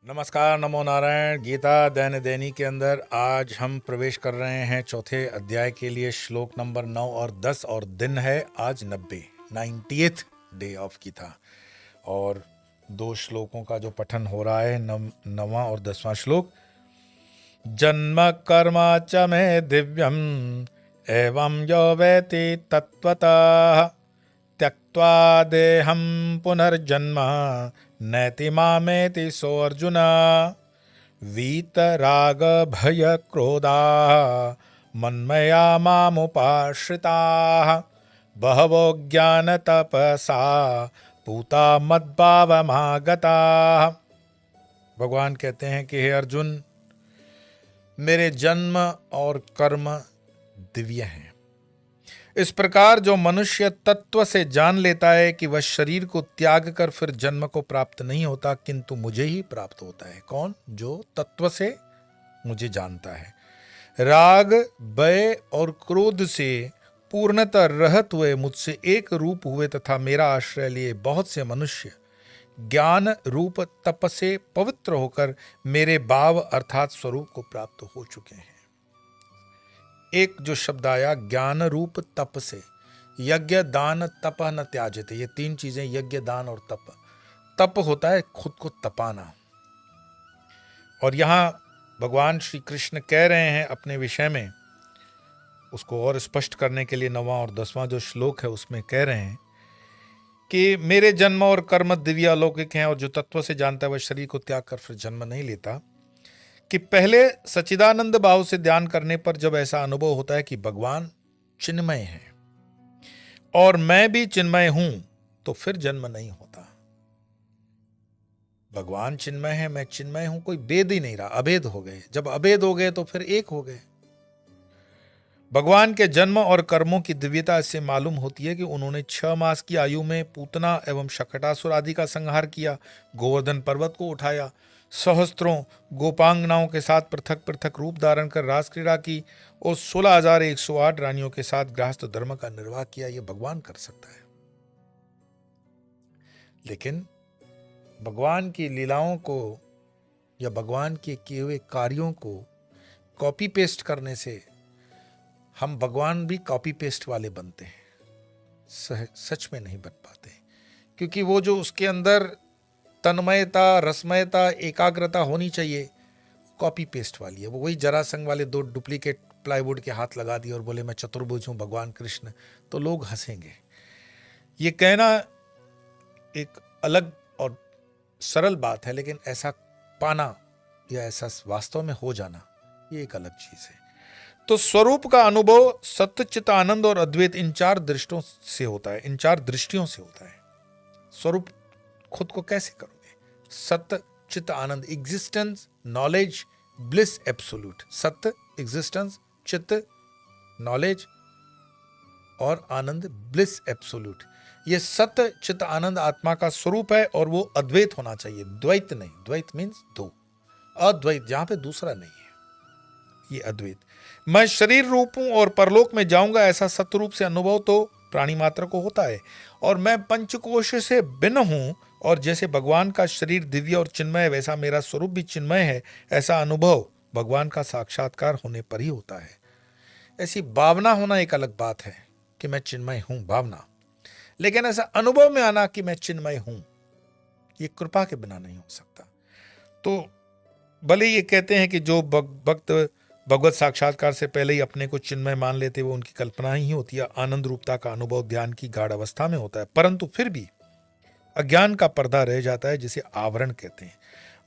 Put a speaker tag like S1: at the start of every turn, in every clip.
S1: नमस्कार, नमो नारायण। गीता दैन्य दैनी के अंदर आज हम प्रवेश कर रहे हैं चौथे अध्याय के लिए। श्लोक नंबर 9 और 10 और दिन है आज 90th डे ऑफ गीता। और दो श्लोकों का जो पठन हो रहा है, 9वां और 10वां श्लोक। जन्म कर्म च मे दिव्यम एवं यो वेति तत्वतः त्यक्त्वा देहं पुनर्जन्म नैति मामेति सो अर्जुन। वीतराग भय क्रोधा मन्मया मामुपाश्रिताः बहवो ज्ञान तपसा पूता मद्भावमागताः। भगवान कहते हैं कि हे अर्जुन, मेरे जन्म और कर्म दिव्य हैं। इस प्रकार जो मनुष्य तत्व से जान लेता है कि वह शरीर को त्याग कर फिर जन्म को प्राप्त नहीं होता, किंतु मुझे ही प्राप्त होता है। कौन? जो तत्व से मुझे जानता है। राग, भय और क्रोध से पूर्णतः रहित हुए, मुझसे एक रूप हुए तथा मेरा आश्रय लिए बहुत से मनुष्य ज्ञान रूप तप से पवित्र होकर मेरे भाव अर्थात स्वरूप को प्राप्त हो चुके हैं। एक जो शब्द आया ज्ञान रूप तप से, यज्ञ दान तप न त्याजते, ये तीन चीजें, यज्ञ दान और तप। तप होता है खुद को तपाना। और यहां भगवान श्री कृष्ण कह रहे हैं अपने विषय में, उसको और स्पष्ट करने के लिए 9वां और 10वां जो श्लोक है उसमें कह रहे हैं कि मेरे जन्म और कर्म दिव्य अलौकिक हैं, और जो तत्व से जानता है वह शरीर को त्याग कर फिर जन्म नहीं लेता। कि पहले सच्चिदानंद भाव से ध्यान करने पर जब ऐसा अनुभव होता है कि भगवान चिन्मय है और मैं भी चिन्मय हूं, तो फिर जन्म नहीं होता। भगवान चिन्मय है, मैं चिन्मय हूं, कोई भेद ही नहीं रहा, अभेद हो गए। जब अभेद हो गए तो फिर एक हो गए। भगवान के जन्म और कर्मों की दिव्यता इससे मालूम होती है कि उन्होंने 6 मास की आयु में पूतना एवं शकटासुर आदि का संहार किया, गोवर्धन पर्वत को उठाया, सहस्त्रों गोपांगनाओं के साथ पृथक पृथक रूप धारण कर रास क्रीड़ा की और 16,108 रानियों के साथ गृहस्थ धर्म का निर्वाह किया। यह भगवान कर सकता है। लेकिन भगवान की लीलाओं को या भगवान के किए हुए कार्यों को कॉपी पेस्ट करने से हम भगवान भी कॉपी पेस्ट वाले बनते हैं, सच में नहीं बन पाते। क्योंकि वो जो उसके अंदर तन्मयता, रसमयता, एकाग्रता होनी चाहिए, कॉपी पेस्ट वाली है। वो वही जरासंध वाले 2 डुप्लीकेट प्लाईवुड के हाथ लगा दिए और बोले मैं चतुर्भुज हूं भगवान कृष्ण, तो लोग हंसेंगे। ये कहना एक अलग और सरल बात है, लेकिन ऐसा पाना या ऐसा वास्तव में हो जाना, ये एक अलग चीज है। तो स्वरूप का अनुभव सत्य, चित, आनंद और अद्वैत, इन 4 दृष्टियों से होता है, इन 4 दृष्टियों से होता है। स्वरूप खुद को कैसे करोगे? सत्य, चित, आनंद, एग्जिस्टेंस, नॉलेज, ब्लिस, एब्सोल्यूट। सत्य, एग्जिस्टेंस, चित, नॉलेज और आनंद, ब्लिस, एब्सोल्यूट। ये सत्य, चित, आनंद आत्मा का स्वरूप है और वो अद्वैत होना चाहिए, द्वैत नहीं। द्वैत मीन्स दो, अद्वैत जहां पे दूसरा नहीं है, ये अद्वैत। मैं शरीर रूप हूं और परलोक में जाऊंगा, ऐसा सत्य रूप से अनुभव तो प्राणी मात्र को होता है। और मैं पंचकोश से भिन्न हूं, और जैसे भगवान का शरीर दिव्य और चिन्मय है, वैसा मेरा स्वरूप भी चिन्मय है। ऐसा अनुभव भगवान का साक्षात्कार होने पर ही होता है। ऐसी भावना होना एक अलग बात है कि मैं चिन्मय हूं, भावना। लेकिन ऐसा अनुभव में आना कि मैं चिन्मय हूं, ये कृपा के बिना नहीं हो सकता। तो भले ये कहते हैं कि जो भक्त भगवत साक्षात्कार से पहले ही अपने को चिन्मय मान लेते, वो उनकी कल्पना ही होती है। आनंद रूपता का अनुभव ध्यान की गाढ़ अवस्था में होता है, परंतु फिर भी अज्ञान का पर्दा रह जाता है, जिसे आवरण कहते हैं।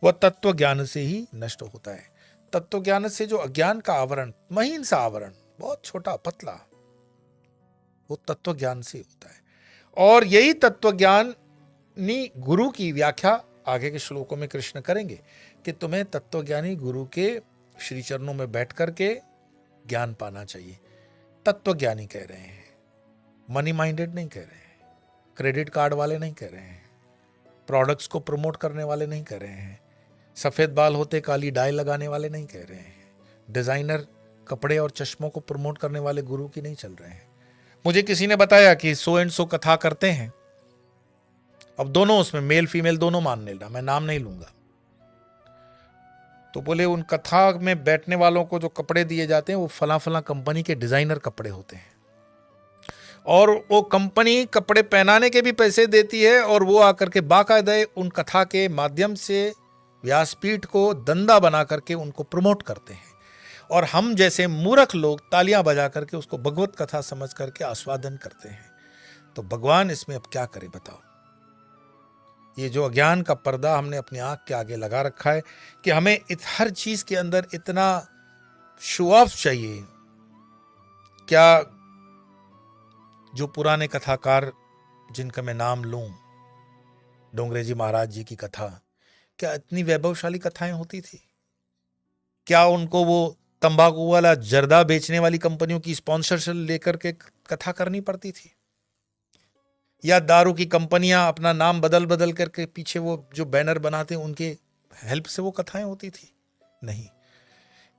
S1: वह तत्व ज्ञान से ही नष्ट होता है। तत्व ज्ञान से जो अज्ञान का आवरण, महीन सा आवरण, बहुत छोटा पतला, वो तत्व ज्ञान से होता है। और यही तत्व ज्ञानी गुरु की व्याख्या आगे के श्लोकों में कृष्ण करेंगे कि तुम्हें तत्वज्ञानी गुरु के श्री चरणों में बैठ करके ज्ञान पाना चाहिए। तत्वज्ञानी कह रहे हैं, मनी माइंडेड नहीं कह रहे हैं, क्रेडिट कार्ड वाले नहीं कह रहे हैं, प्रोडक्ट्स को प्रमोट करने वाले नहीं कह रहे हैं, सफेद बाल होते काली डाई लगाने वाले नहीं कह रहे हैं, डिजाइनर कपड़े और चश्मों को प्रमोट करने वाले गुरु की नहीं चल रहे हैं। मुझे किसी ने बताया कि सो एंड सो कथा करते हैं, अब दोनों उसमें मेल फीमेल दोनों मान लेना, मैं नाम नहीं लूंगा, तो बोले उन कथा में बैठने वालों को जो कपड़े दिए जाते हैं वो फला फला कंपनी के डिजाइनर कपड़े होते हैं, और वो कंपनी कपड़े पहनाने के भी पैसे देती है, और वो आकर के बाकायदा उन कथा के माध्यम से व्यासपीठ को धंधा बना करके उनको प्रमोट करते हैं, और हम जैसे मूर्ख लोग तालियां बजा करके उसको भगवत कथा समझ करके आस्वादन करते हैं। तो भगवान इसमें अब क्या करे बताओ। ये जो अज्ञान का पर्दा हमने अपनी आंख के आगे लगा रखा है कि हमें हर चीज के अंदर इतना शो ऑफ चाहिए। क्या जो पुराने कथाकार जिनका मैं नाम लूं, डोंगरे जी महाराज जी की कथा, क्या इतनी वैभवशाली कथाएं होती थी? क्या उनको वो तंबाकू वाला जर्दा बेचने वाली कंपनियों की स्पॉन्सरशिप लेकर के कथा करनी पड़ती थी? या दारू की कंपनियां अपना नाम बदल बदल करके पीछे वो जो बैनर बनाते हैं उनके हेल्प से वो कथाएं होती थी? नहीं।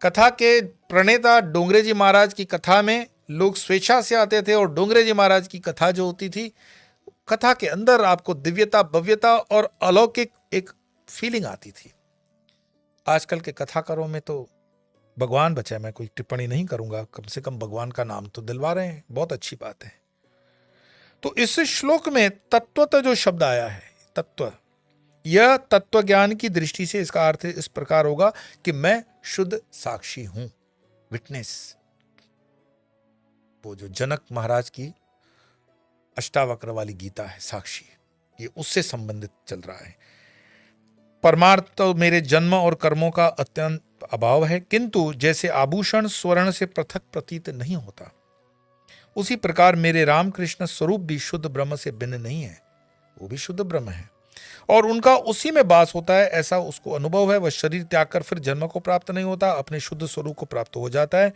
S1: कथा के प्रणेता डोंगरे जी महाराज की कथा में लोग स्वेच्छा से आते थे, और डोंगरे जी महाराज की कथा जो होती थी, कथा के अंदर आपको दिव्यता, भव्यता और अलौकिक एक फीलिंग आती थी। आजकल के कथाकारों में तो भगवान बचाए, मैं कोई टिप्पणी नहीं करूंगा, कम से कम भगवान का नाम तो दिलवा रहे हैं, बहुत अच्छी बात है। तो इस श्लोक में तत्वतः जो शब्द आया है, तत्व, यह तत्व ज्ञान की दृष्टि से इसका अर्थ इस प्रकार होगा कि मैं शुद्ध साक्षी हूं, विटनेस। वो जो जनक महाराज की अष्टावक्र वाली गीता है, साक्षी, ये उससे संबंधित चल रहा है। परमार्थ तो मेरे जन्म और कर्मों का अत्यंत अभाव है, किंतु जैसे आभूषण स्वर्ण से पृथक प्रतीत नहीं होता, उसी प्रकार मेरे रामकृष्ण स्वरूप भी शुद्ध ब्रह्म से भिन्न नहीं है, वो भी शुद्ध ब्रह्म है, और उनका उसी में वास होता है, ऐसा उसको अनुभव है। वह शरीर त्याग कर फिर जन्म को प्राप्त नहीं होता, अपने शुद्ध स्वरूप को प्राप्त हो जाता है।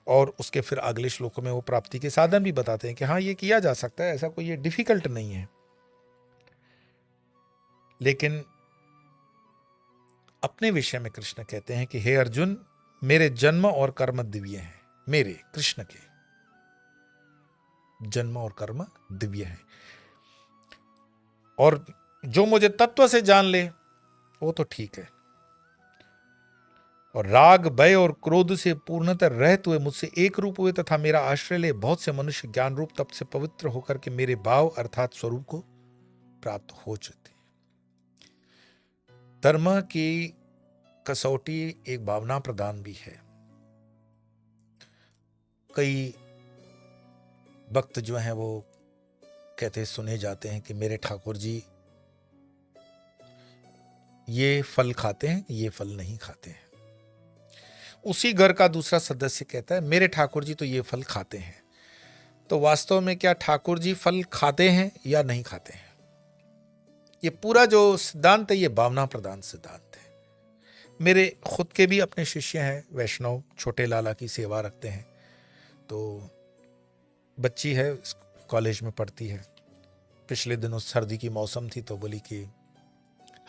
S1: और उसके फिर अगले श्लोकों में वो प्राप्ति के साधन भी बताते हैं कि हाँ, ये किया जा सकता है, ऐसा कोई ये डिफिकल्ट नहीं है। लेकिन अपने विषय में कृष्ण कहते हैं कि हे अर्जुन, मेरे जन्म और कर्म दिव्य हैं, मेरे कृष्ण के जन्म और कर्म दिव्य हैं, और जो मुझे तत्व से जान ले वो तो ठीक है, और राग, भय और क्रोध से पूर्णतः रहते हुए मुझसे एक रूप हुए तथा मेरा आश्रय ले बहुत से मनुष्य ज्ञान रूप तप से पवित्र होकर के मेरे भाव अर्थात स्वरूप को प्राप्त हो चुके। धर्म की कसौटी एक भावना प्रदान भी है। कई भक्त जो हैं वो कहते सुने जाते हैं कि मेरे ठाकुर जी ये फल खाते हैं, ये फल नहीं खाते हैं। उसी घर का दूसरा सदस्य कहता है मेरे ठाकुर जी तो ये फल खाते हैं। तो वास्तव में क्या ठाकुर जी फल खाते हैं या नहीं खाते हैं? ये पूरा जो सिद्धांत है ये भावना प्रधान सिद्धांत है। मेरे खुद के भी अपने शिष्य हैं वैष्णव, छोटे लाला की सेवा रखते हैं। तो बच्ची है, कॉलेज में पढ़ती है। पिछले दिनों सर्दी की मौसम थी तो बोली कि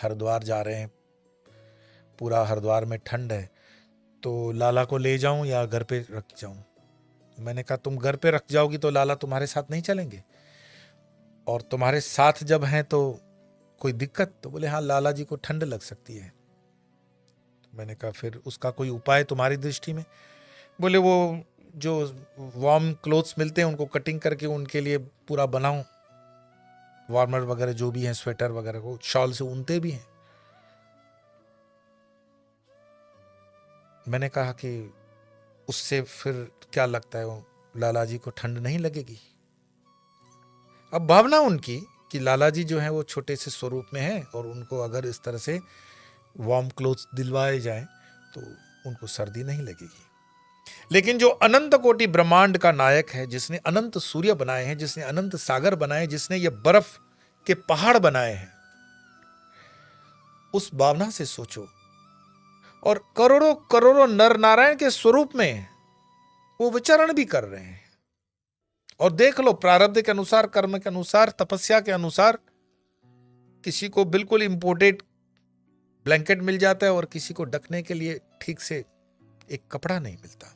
S1: हरिद्वार जा रहे हैं, पूरा हरिद्वार में ठंड है, तो लाला को ले जाऊं या घर पे रख जाऊं? मैंने कहा तुम घर पे रख जाओगी तो लाला तुम्हारे साथ नहीं चलेंगे, और तुम्हारे साथ जब हैं तो कोई दिक्कत? तो बोले हाँ, लाला जी को ठंड लग सकती है। तो मैंने कहा फिर उसका कोई उपाय तुम्हारी दृष्टि में? बोले वो जो वार्म क्लोथ्स मिलते हैं उनको कटिंग करके उनके लिए पूरा बनाऊं, वार्मर वगैरह जो भी हैं, स्वेटर वगैरह को शॉल से ऊनते भी हैं। मैंने कहा कि उससे फिर क्या लगता है, वो लाला जी को ठंड नहीं लगेगी? अब भावना उनकी कि लाला जी जो है वो छोटे से स्वरूप में है, और उनको अगर इस तरह से वार्म क्लोथ्स दिलवाए जाएं तो उनको सर्दी नहीं लगेगी। लेकिन जो अनंत कोटि ब्रह्मांड का नायक है, जिसने अनंत सूर्य बनाए हैं, जिसने अनंत सागर बनाए, जिसने ये बर्फ के पहाड़ बनाए हैं, उस भावना से सोचो। और करोड़ों करोड़ों नर नारायण के स्वरूप में वो विचरण भी कर रहे हैं। और देख लो, प्रारब्ध के अनुसार, कर्म के अनुसार, तपस्या के अनुसार, किसी को बिल्कुल इंपोर्टेड ब्लैंकेट मिल जाता है और किसी को ढकने के लिए ठीक से एक कपड़ा नहीं मिलता।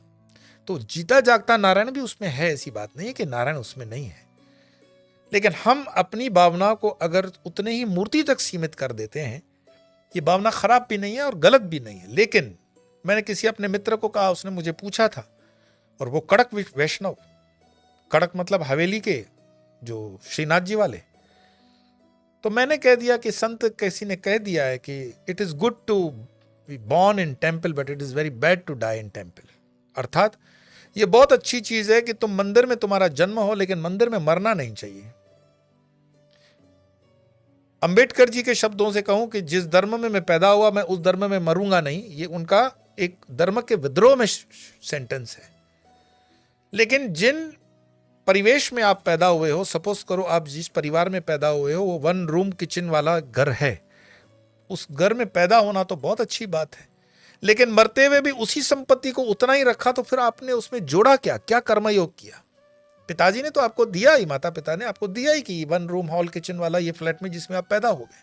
S1: तो जीता जागता नारायण भी उसमें है, ऐसी बात नहीं है कि नारायण उसमें नहीं है। लेकिन हम अपनी भावना को अगर उतने ही मूर्ति तक सीमित कर देते हैं ये भावना खराब भी नहीं है और गलत भी नहीं है। लेकिन मैंने किसी अपने मित्र को कहा, उसने मुझे पूछा था, और वो कड़क वैष्णव, कड़क मतलब हवेली के जो श्रीनाथ जी वाले, तो मैंने कह दिया कि संत किसी ने कह दिया है कि it is good to be born in temple but it is very bad to die in temple. अर्थात ये बहुत अच्छी चीज है कि तुम मंदिर में तुम्हारा जन्म हो, लेकिन मंदिर में मरना नहीं चाहिए। अंबेडकर जी के शब्दों से कहूं कि जिस धर्म में मैं पैदा हुआ मैं उस धर्म में मरूंगा नहीं, ये उनका एक धर्म के विद्रोह में सेंटेंस है। लेकिन जिन परिवेश में आप पैदा हुए हो, सपोज करो आप जिस परिवार में पैदा हुए हो वो 1 रूम किचन वाला घर है, उस घर में पैदा होना तो बहुत अच्छी बात है, लेकिन मरते हुए भी उसी संपत्ति को उतना ही रखा, तो फिर आपने उसमें जोड़ा क्या, क्या कर्मयोग किया? पिताजी ने तो आपको दिया ही, माता पिता ने आपको दिया ही कि 1 रूम हॉल किचन वाला ये फ्लैट में जिसमें आप पैदा हो गए।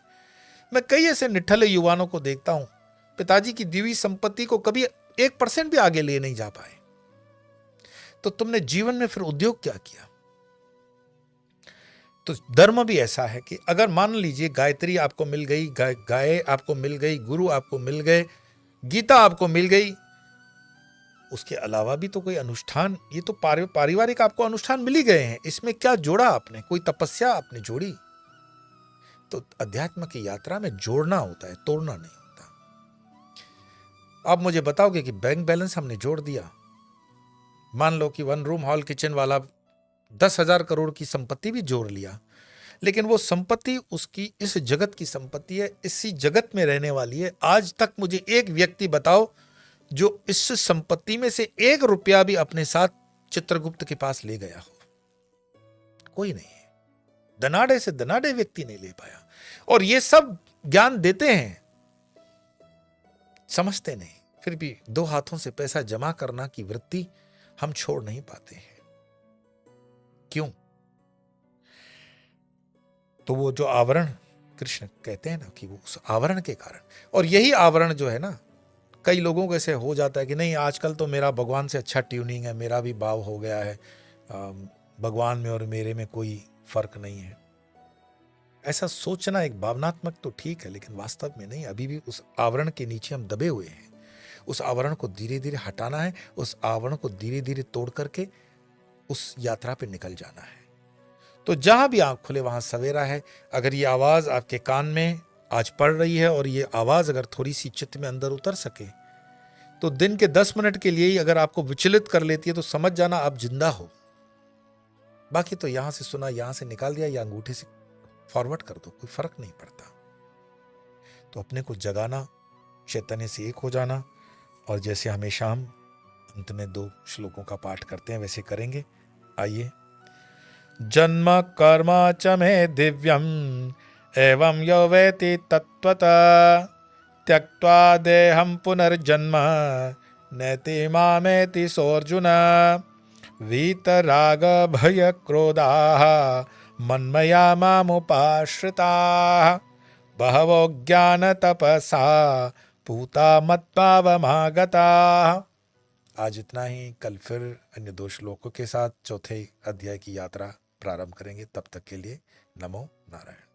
S1: मैं कई ऐसे निठल्ले युवाओं को देखता हूं, पिताजी की दी हुई संपत्ति को कभी 1% भी आगे ले नहीं जा पाए। तो तुमने जीवन में फिर उद्योग क्या किया? तो धर्म भी ऐसा है कि अगर मान लीजिए गायत्री आपको मिल गई, गाय आपको मिल गई, गुरु आपको मिल गए, गीता आपको मिल गई, उसके अलावा भी तो कोई अनुष्ठान, ये तो पारिवारिक आपको अनुष्ठान मिल ही गए हैं, इसमें क्या जोड़ा आपने? कोई तपस्या आपने जोड़ी? तो अध्यात्म की यात्रा में जोड़ना होता है, तोड़ना नहीं होता। आप मुझे बताओगे कि बैंक बैलेंस हमने जोड़ दिया, मान लो कि 1 रूम हॉल किचन वाला 10,000 करोड़ की संपत्ति भी जोड़ लिया, लेकिन वो संपत्ति उसकी इस जगत की संपत्ति है, इसी जगत में रहने वाली है। आज तक मुझे एक व्यक्ति बताओ जो इस संपत्ति में से 1 रुपया भी अपने साथ चित्रगुप्त के पास ले गया हो? कोई नहीं है। धनाढ़े से धनाढ़े व्यक्ति नहीं ले पाया। और ये सब ज्ञान देते हैं, समझते नहीं, फिर भी 2 हाथों से पैसा जमा करना की वृत्ति हम छोड़ नहीं पाते हैं। क्यों? तो वो जो आवरण कृष्ण कहते हैं ना कि वो उस आवरण के कारण, और यही आवरण जो है ना, कई लोगों को ऐसे हो जाता है कि नहीं आजकल तो मेरा भगवान से अच्छा ट्यूनिंग है, मेरा भी भाव हो गया है, भगवान में और मेरे में कोई फर्क नहीं है। ऐसा सोचना एक भावनात्मक तो ठीक है, लेकिन वास्तव में नहीं। अभी भी उस आवरण के नीचे हम दबे हुए हैं। उस आवरण को धीरे धीरे हटाना है, उस आवरण को धीरे धीरे तोड़ करके उस यात्रा पे निकल जाना है। तो जहां भी आंख खुले वहां सवेरा है। अगर ये आवाज आपके कान में आज पड़ रही है और ये आवाज अगर थोड़ी सी चित्त में अंदर उतर सके, तो दिन के 10 मिनट के लिए ही अगर आपको विचलित कर लेती है, तो समझ जाना आप जिंदा हो। बाकी तो यहां से सुना, यहां से निकाल दिया, या अंगूठे से फॉरवर्ड कर दो, कोई फर्क नहीं पड़ता। तो अपने को जगाना, चैतन्य से एक हो जाना, और जैसे हमेशा हम अंत में 2 श्लोकों का पाठ करते हैं वैसे करेंगे। आइए। जन्म कर्म च मे दिव्यम एवं यो वेति तत्त्वतः त्यक्त्वा देहं पुनर्जन्म नैति मामेति सोऽर्जुन वीतराग भय क्रोधाः मन्मया मामुपाश्रिताः बहवो ज्ञान तपसा पूता मत्पावमागताः। आज इतना ही। कल फिर अन्य 2 श्लोकों के साथ चौथे अध्याय की यात्रा प्रारंभ करेंगे। तब तक के लिए नमो नारायण।